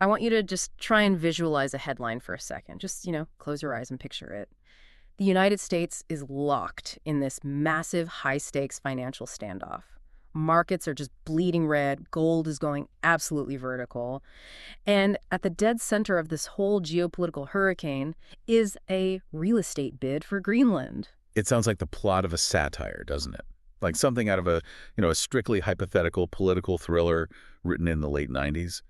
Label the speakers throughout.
Speaker 1: I want you to just try and visualize a headline for a second. Just, close your eyes and picture it. The United States is locked in this massive high-stakes financial standoff. Markets are just bleeding red. Gold is going absolutely vertical. And at the dead center of this whole geopolitical hurricane is a real estate bid for Greenland.
Speaker 2: It sounds like the plot of a satire, doesn't it? Like something out of a strictly hypothetical political thriller written in the late 90s.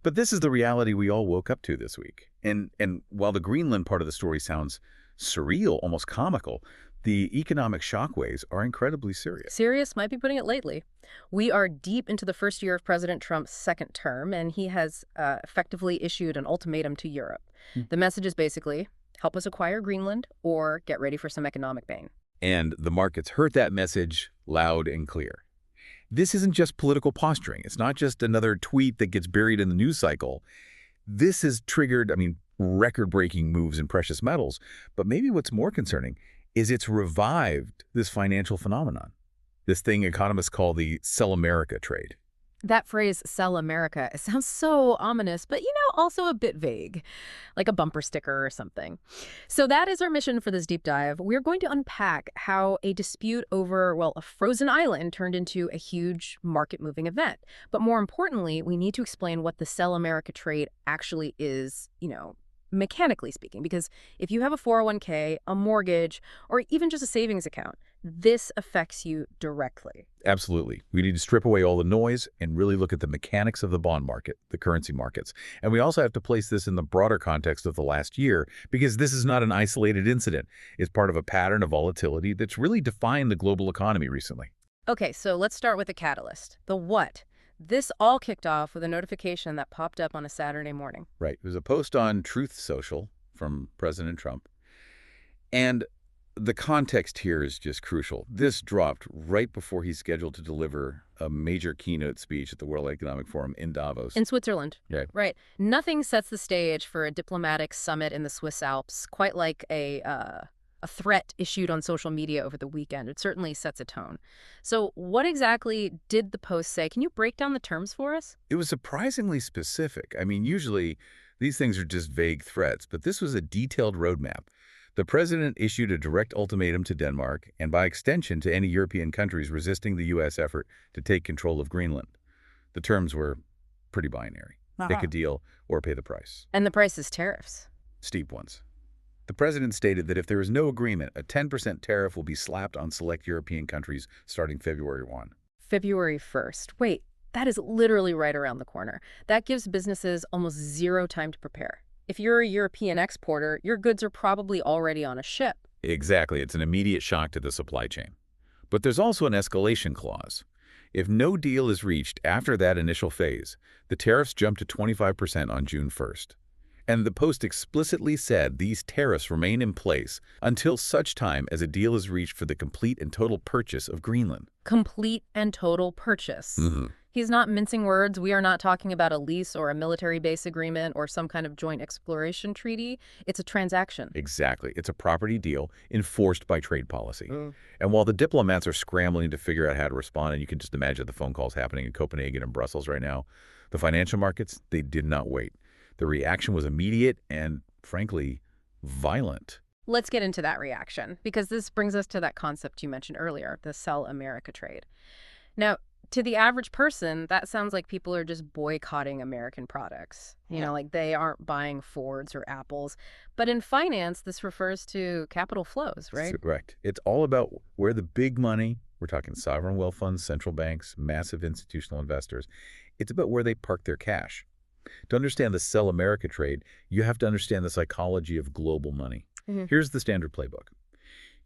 Speaker 2: But this is the reality we all woke up to this week. And while the Greenland part of the story sounds surreal, almost comical, the economic shockwaves are incredibly serious.
Speaker 1: Serious might be putting it lightly. We are deep into the first year of President Trump's second term, and he has effectively issued an ultimatum to Europe. The message is basically, help us acquire Greenland or get ready for some economic pain.
Speaker 2: And the markets heard that message loud and clear. This isn't just political posturing. It's not just another tweet that gets buried in the news cycle. This has triggered, record-breaking moves in precious metals. But maybe what's more concerning is it's revived this financial phenomenon, this thing economists call the sell America trade.
Speaker 1: That phrase, sell America, it sounds so ominous, but, also a bit vague, like a bumper sticker or something. So that is our mission for this deep dive. We're going to unpack how a dispute over, a frozen island turned into a huge market-moving event. But more importantly, we need to explain what the sell America trade actually is, mechanically speaking. Because if you have a 401k, a mortgage, or even just a savings account, this affects you directly.
Speaker 2: Absolutely. We need to strip away all the noise and really look at the mechanics of the bond market, the currency markets. And we also have to place this in the broader context of the last year, because this is not an isolated incident. It's part of a pattern of volatility that's really defined the global economy recently.
Speaker 1: Okay, so let's start with the catalyst, the what. This all kicked off with a notification that popped up on a Saturday morning.
Speaker 2: Right. It was a post on Truth Social from President Trump. And the context here is just crucial. This dropped right before he's scheduled to deliver a major keynote speech at the World Economic Forum in Davos.
Speaker 1: In Switzerland.
Speaker 2: Yeah.
Speaker 1: Right. Nothing sets the stage for a diplomatic summit in the Swiss Alps quite like a threat issued on social media over the weekend. It certainly sets a tone. So what exactly did the post say? Can you break down the terms for us?
Speaker 2: It was surprisingly specific. Usually these things are just vague threats, but this was a detailed roadmap. The president issued a direct ultimatum to Denmark and, by extension, to any European countries resisting the U.S. effort to take control of Greenland. The terms were pretty binary. Pick a deal or pay the price.
Speaker 1: And the price is tariffs.
Speaker 2: Steep ones. The president stated that if there is no agreement, a 10% tariff will be slapped on select European countries starting February 1.
Speaker 1: February 1st. Wait, that is literally right around the corner. That gives businesses almost zero time to prepare. If you're a European exporter, your goods are probably already on a ship.
Speaker 2: Exactly. It's an immediate shock to the supply chain. But there's also an escalation clause. If no deal is reached after that initial phase, the tariffs jump to 25% on June 1st. And the post explicitly said these tariffs remain in place until such time as a deal is reached for the complete and total purchase of Greenland.
Speaker 1: Complete and total purchase. He's not mincing words. We are not talking about a lease or a military base agreement or some kind of joint exploration treaty. It's a transaction.
Speaker 2: Exactly. It's a property deal enforced by trade policy. And while the diplomats are scrambling to figure out how to respond, and you can just imagine the phone calls happening in Copenhagen and Brussels right now, the financial markets, they did not wait. The reaction was immediate and, frankly, violent.
Speaker 1: Let's get into that reaction, because this brings us to that concept you mentioned earlier, the sell America trade. Now, to the average person, that sounds like people are just boycotting American products. Like they aren't buying Fords or Apples. But in finance, this refers to capital flows, right?
Speaker 2: Correct. It's all about where the big money, we're talking sovereign wealth funds, central banks, massive institutional investors, it's about where they park their cash. To understand the sell America trade, you have to understand the psychology of global money. Here's the standard playbook.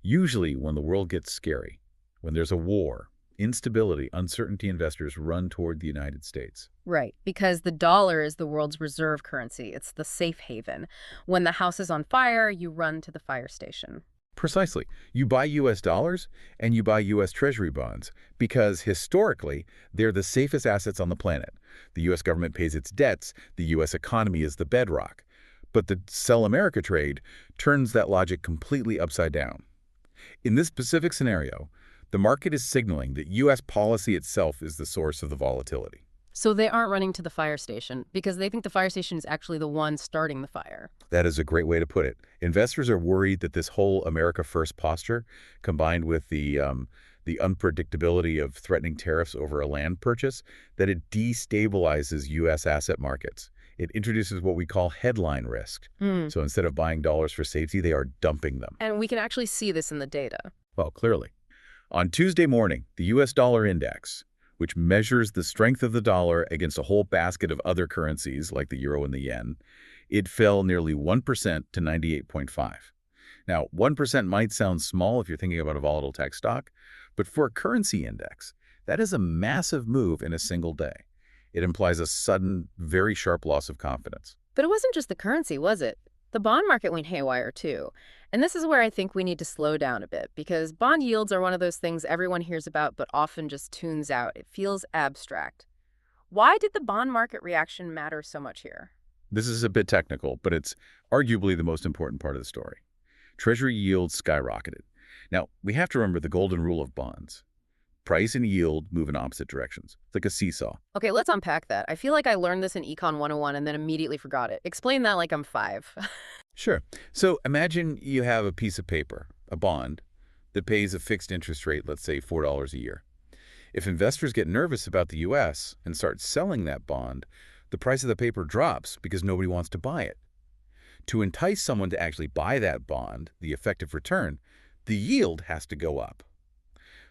Speaker 2: Usually when the world gets scary, when there's a war, instability, uncertainty, investors run toward the United States.
Speaker 1: Right, because the dollar is the world's reserve currency. It's the safe haven. When the house is on fire, you run to the fire station.
Speaker 2: Precisely. You buy U.S. dollars and you buy U.S. Treasury bonds because historically, they're the safest assets on the planet. The U.S. government pays its debts. The U.S. economy is the bedrock. But the sell America trade turns that logic completely upside down. In this specific scenario, the market is signaling that U.S. policy itself is the source of the volatility.
Speaker 1: So they aren't running to the fire station because they think the fire station is actually the one starting the fire.
Speaker 2: That is a great way to put it. Investors are worried that this whole America First posture, combined with the unpredictability of threatening tariffs over a land purchase, that it destabilizes U.S. asset markets. It introduces what we call headline risk.
Speaker 1: Hmm.
Speaker 2: So instead of buying dollars for safety, they are dumping them.
Speaker 1: And we can actually see this in the data.
Speaker 2: Well, clearly. On Tuesday morning, the U.S. dollar index, which measures the strength of the dollar against a whole basket of other currencies like the euro and the yen, it fell nearly 1% to 98.5. Now, 1% might sound small if you're thinking about a volatile tech stock, but for a currency index, that is a massive move in a single day. It implies a sudden, very sharp loss of confidence.
Speaker 1: But it wasn't just the currency, was it? The bond market went haywire too. And this is where I think we need to slow down a bit, because bond yields are one of those things everyone hears about but often just tunes out. It feels abstract. Why did the bond market reaction matter so much here?
Speaker 2: This is a bit technical, but it's arguably the most important part of the story. Treasury yields skyrocketed. Now, we have to remember the golden rule of bonds. Price and yield move in opposite directions. It's like a seesaw.
Speaker 1: Okay, let's unpack that. I feel like I learned this in Econ 101 and then immediately forgot it. Explain that like I'm 5.
Speaker 2: Sure. So imagine you have a piece of paper, a bond, that pays a fixed interest rate, let's say $4 a year. If investors get nervous about the U.S. and start selling that bond, the price of the paper drops because nobody wants to buy it. To entice someone to actually buy that bond, the effective return, the yield has to go up.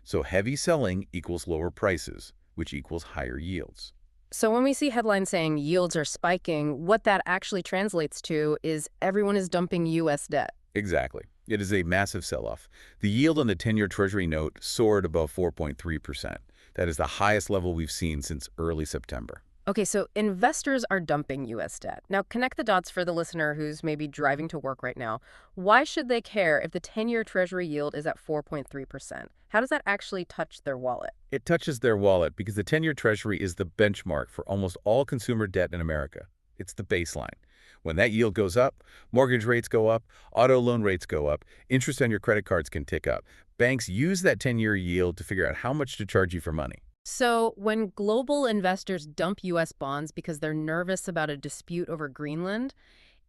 Speaker 2: So heavy selling equals lower prices, which equals higher yields.
Speaker 1: So when we see headlines saying yields are spiking, what that actually translates to is everyone is dumping U.S. debt.
Speaker 2: Exactly. It is a massive sell-off. The yield on the 10-year Treasury note soared above 4.3%. That is the highest level we've seen since early September.
Speaker 1: Okay, so investors are dumping U.S. debt. Now, connect the dots for the listener who's maybe driving to work right now. Why should they care if the 10-year Treasury yield is at 4.3%? How does that actually touch their wallet?
Speaker 2: It touches their wallet because the 10-year Treasury is the benchmark for almost all consumer debt in America. It's the baseline. When that yield goes up, mortgage rates go up, auto loan rates go up, interest on your credit cards can tick up. Banks use that 10-year yield to figure out how much to charge you for money.
Speaker 1: So when global investors dump U.S. bonds because they're nervous about a dispute over Greenland,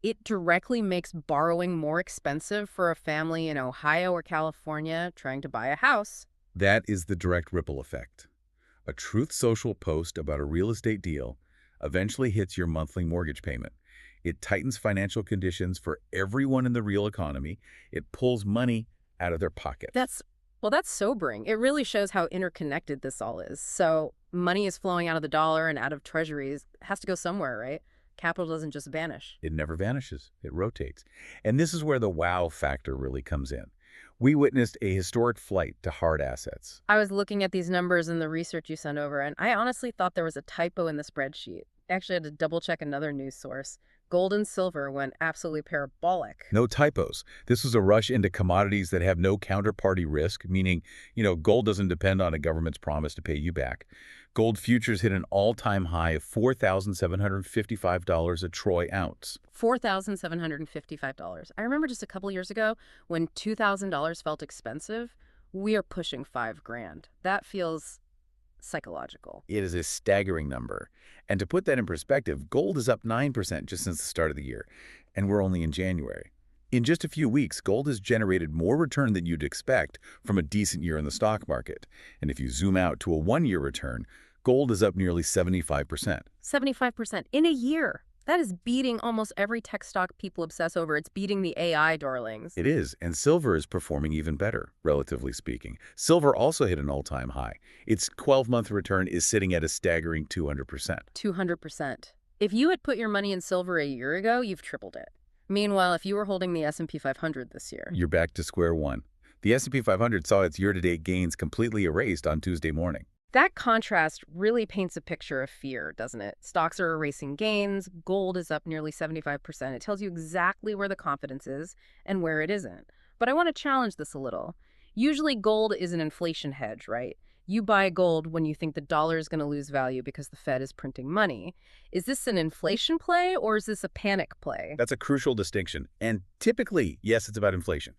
Speaker 1: it directly makes borrowing more expensive for a family in Ohio or California trying to buy a house.
Speaker 2: That is the direct ripple effect. A Truth Social post about a real estate deal eventually hits your monthly mortgage payment. It tightens financial conditions for everyone in the real economy. It pulls money out of their pockets.
Speaker 1: Well, that's sobering. It really shows how interconnected this all is. So money is flowing out of the dollar and out of treasuries. It has to go somewhere, right? Capital doesn't just vanish.
Speaker 2: It never vanishes. It rotates. And this is where the wow factor really comes in. We witnessed a historic flight to hard assets.
Speaker 1: I was looking at these numbers in the research you sent over, and I honestly thought there was a typo in the spreadsheet. I actually had to double check another news source. Gold and silver went absolutely parabolic.
Speaker 2: No typos. This was a rush into commodities that have no counterparty risk, meaning, gold doesn't depend on a government's promise to pay you back. Gold futures hit an all-time high of $4,755 a troy ounce.
Speaker 1: $4,755. I remember just a couple years ago when $2,000 felt expensive. We are pushing $5,000. That feels psychological.
Speaker 2: It is a staggering number. And to put that in perspective, gold is up 9% just since the start of the year, and we're only in January. In just a few weeks, gold has generated more return than you'd expect from a decent year in the stock market. And if you zoom out to a one-year return, gold is up nearly 75%.
Speaker 1: 75% in a year. That is beating almost every tech stock people obsess over. It's beating the AI darlings.
Speaker 2: It is, and silver is performing even better, relatively speaking. Silver also hit an all-time high. Its 12-month return is sitting at a staggering 200%.
Speaker 1: 200%. If you had put your money in silver a year ago, you've tripled it. Meanwhile, if you were holding the S&P 500 this year,
Speaker 2: you're back to square one. The S&P 500 saw its year-to-date gains completely erased on Tuesday morning.
Speaker 1: That contrast really paints a picture of fear, doesn't it? Stocks are erasing gains, gold is up nearly 75%. It tells you exactly where the confidence is and where it isn't. But I want to challenge this a little. Usually gold is an inflation hedge, right? You buy gold when you think the dollar is going to lose value because the Fed is printing money. Is this an inflation play or is this a panic play?
Speaker 2: That's a crucial distinction. And typically, yes, it's about inflation.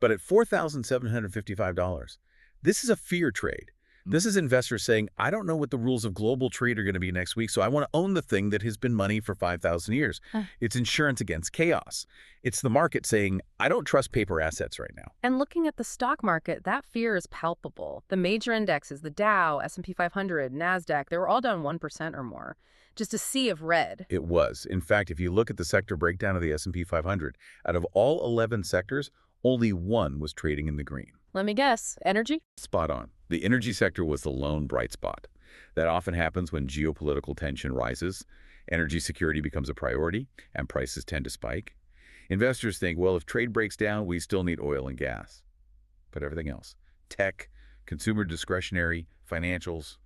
Speaker 2: But at $4,755, this is a fear trade. This is investors saying, I don't know what the rules of global trade are going to be next week, so I want to own the thing that has been money for 5,000 years.
Speaker 1: Huh.
Speaker 2: It's insurance against chaos. It's the market saying, I don't trust paper assets right now.
Speaker 1: And looking at the stock market, that fear is palpable. The major indexes, the Dow, S&P 500, NASDAQ, they were all down 1% or more. Just a sea of red.
Speaker 2: It was. In fact, if you look at the sector breakdown of the S&P 500, out of all 11 sectors, only one was trading in the green.
Speaker 1: Let me guess, energy?
Speaker 2: Spot on. The energy sector was the lone bright spot. That often happens when geopolitical tension rises, energy security becomes a priority, and prices tend to spike. Investors think, well, if trade breaks down, we still need oil and gas. But everything else, tech, consumer discretionary, financials,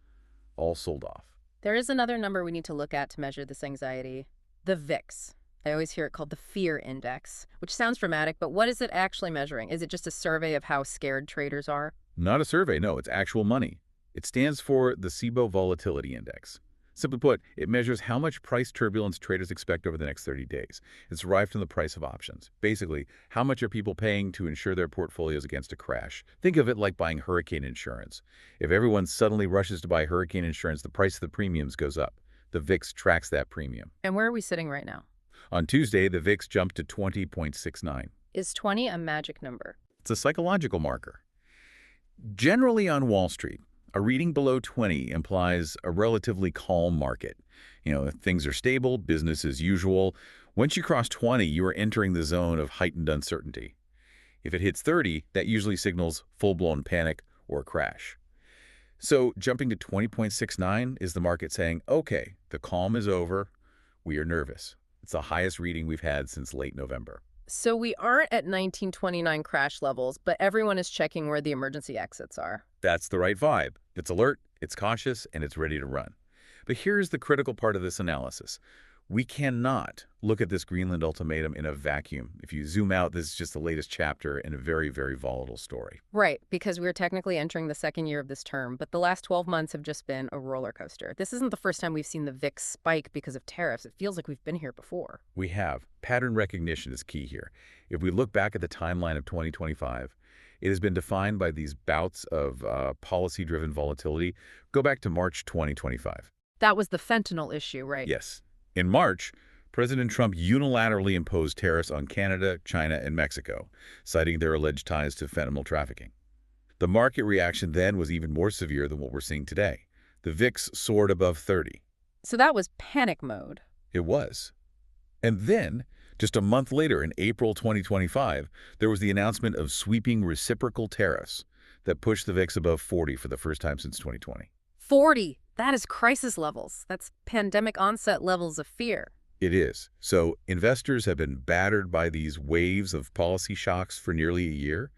Speaker 2: all sold off.
Speaker 1: There is another number we need to look at to measure this anxiety. The VIX. I always hear it called the fear index, which sounds dramatic, but what is it actually measuring? Is it just a survey of how scared traders are?
Speaker 2: Not a survey, no, it's actual money. It stands for the SIBO Volatility Index. Simply put, it measures how much price turbulence traders expect over the next 30 days. It's derived from the price of options. Basically, how much are people paying to insure their portfolios against a crash? Think of it like buying hurricane insurance. If everyone suddenly rushes to buy hurricane insurance, the price of the premiums goes up. The VIX tracks that premium.
Speaker 1: And where are we sitting right now?
Speaker 2: On Tuesday, the VIX jumped to 20.69.
Speaker 1: Is 20 a magic number?
Speaker 2: It's a psychological marker. Generally on Wall Street, a reading below 20 implies a relatively calm market. Things are stable, business as usual. Once you cross 20, you are entering the zone of heightened uncertainty. If it hits 30, that usually signals full-blown panic or crash. So jumping to 20.69 is the market saying, okay, the calm is over, we are nervous. It's the highest reading we've had since late November.
Speaker 1: So we aren't at 1929 crash levels, but everyone is checking where the emergency exits are.
Speaker 2: That's the right vibe. It's alert, it's cautious, and it's ready to run. But here's the critical part of this analysis. We cannot look at this Greenland ultimatum in a vacuum. If you zoom out, this is just the latest chapter in a very, very volatile story.
Speaker 1: Right, because we're technically entering the second year of this term, but the last 12 months have just been a roller coaster. This isn't the first time we've seen the VIX spike because of tariffs. It feels like we've been here before.
Speaker 2: We have. Pattern recognition is key here. If we look back at the timeline of 2025, it has been defined by these bouts of policy-driven volatility. Go back to March 2025.
Speaker 1: That was the fentanyl issue, right?
Speaker 2: Yes. In March, President Trump unilaterally imposed tariffs on Canada, China, and Mexico, citing their alleged ties to fentanyl trafficking. The market reaction then was even more severe than what we're seeing today. The VIX soared above 30.
Speaker 1: So that was panic mode.
Speaker 2: It was. And then, just a month later, in April 2025, there was the announcement of sweeping reciprocal tariffs that pushed the VIX above 40 for the first time since 2020.
Speaker 1: 40! That is crisis levels. That's pandemic onset levels of fear.
Speaker 2: It is. So investors have been battered by these waves of policy shocks for nearly a year.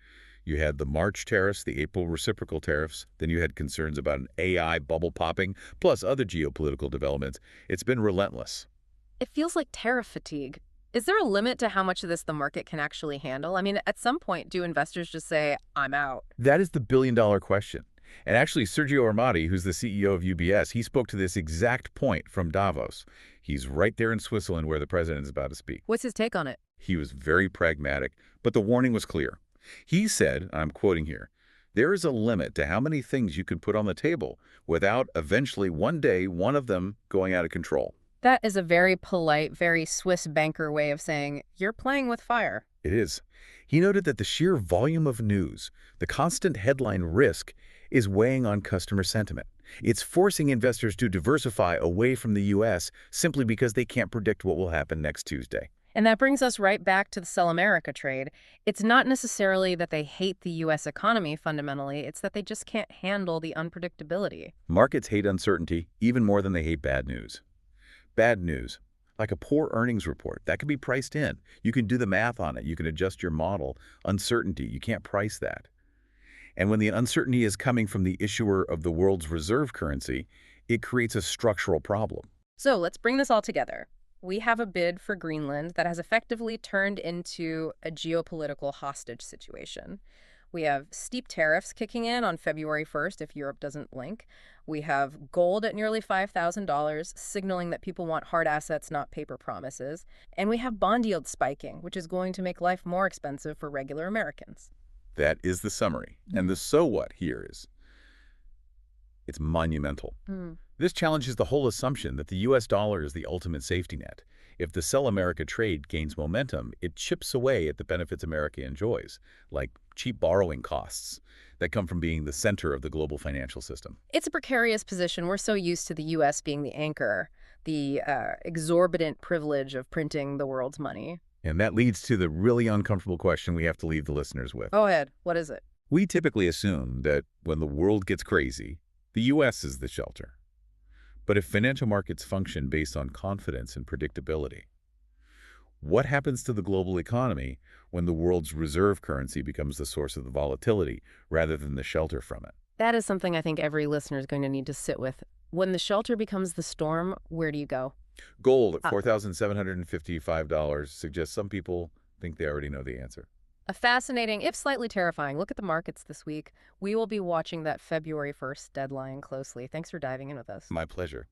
Speaker 2: You had the March tariffs, the April reciprocal tariffs, then you had concerns about an AI bubble popping, plus other geopolitical developments. It's been relentless.
Speaker 1: It feels like tariff fatigue. Is there a limit to how much of this the market can actually handle? I mean, at some point, do investors just say, I'm out?
Speaker 2: That is the billion-dollar question. And actually, Sergio Armati, who's the CEO of UBS, he spoke to this exact point from Davos. He's right there in Switzerland where the president is about to speak.
Speaker 1: What's his take on it?
Speaker 2: He was very pragmatic, but the warning was clear. He said, I'm quoting here, there is a limit to how many things you can put on the table without eventually one day one of them going out of control.
Speaker 1: That is a very polite, very Swiss banker way of saying, you're playing with fire.
Speaker 2: It is. He noted that the sheer volume of news, the constant headline risk, is weighing on customer sentiment. It's forcing investors to diversify away from the U.S. simply because they can't predict what will happen next Tuesday.
Speaker 1: And that brings us right back to the Sell America trade. It's not necessarily that they hate the U.S. economy fundamentally, it's that they just can't handle the unpredictability.
Speaker 2: Markets hate uncertainty even more than they hate bad news. Bad news, like a poor earnings report, that can be priced in. You can do the math on it. You can adjust your model. Uncertainty, you can't price that. And when the uncertainty is coming from the issuer of the world's reserve currency, it creates a structural problem.
Speaker 1: So let's bring this all together. We have a bid for Greenland that has effectively turned into a geopolitical hostage situation. We have steep tariffs kicking in on February 1st if Europe doesn't blink. We have gold at nearly $5,000, signaling that people want hard assets, not paper promises. And we have bond yields spiking, which is going to make life more expensive for regular Americans.
Speaker 2: That is the summary. And the so what here is, It's monumental.
Speaker 1: Hmm.
Speaker 2: This challenges the whole assumption that the U.S. dollar is the ultimate safety net. If the Sell America trade gains momentum, it chips away at the benefits America enjoys, like cheap borrowing costs that come from being the center of the global financial system.
Speaker 1: It's a precarious position. We're so used to the U.S. being the anchor, the exorbitant privilege of printing the world's money.
Speaker 2: And that leads to the really uncomfortable question we have to leave the listeners with.
Speaker 1: Go ahead. What is it?
Speaker 2: We typically assume that when the world gets crazy, the U.S. is the shelter. But if financial markets function based on confidence and predictability, what happens to the global economy when the world's reserve currency becomes the source of the volatility rather than the shelter from it?
Speaker 1: That is something I think every listener is going to need to sit with. When the shelter becomes the storm, where do you go?
Speaker 2: Gold at
Speaker 1: Ah,
Speaker 2: $4,755 suggests some people think they already know the answer.
Speaker 1: a fascinating, if slightly terrifying, look at the markets this week. We will be watching that February 1st deadline closely. Thanks for diving in with us.
Speaker 2: My pleasure.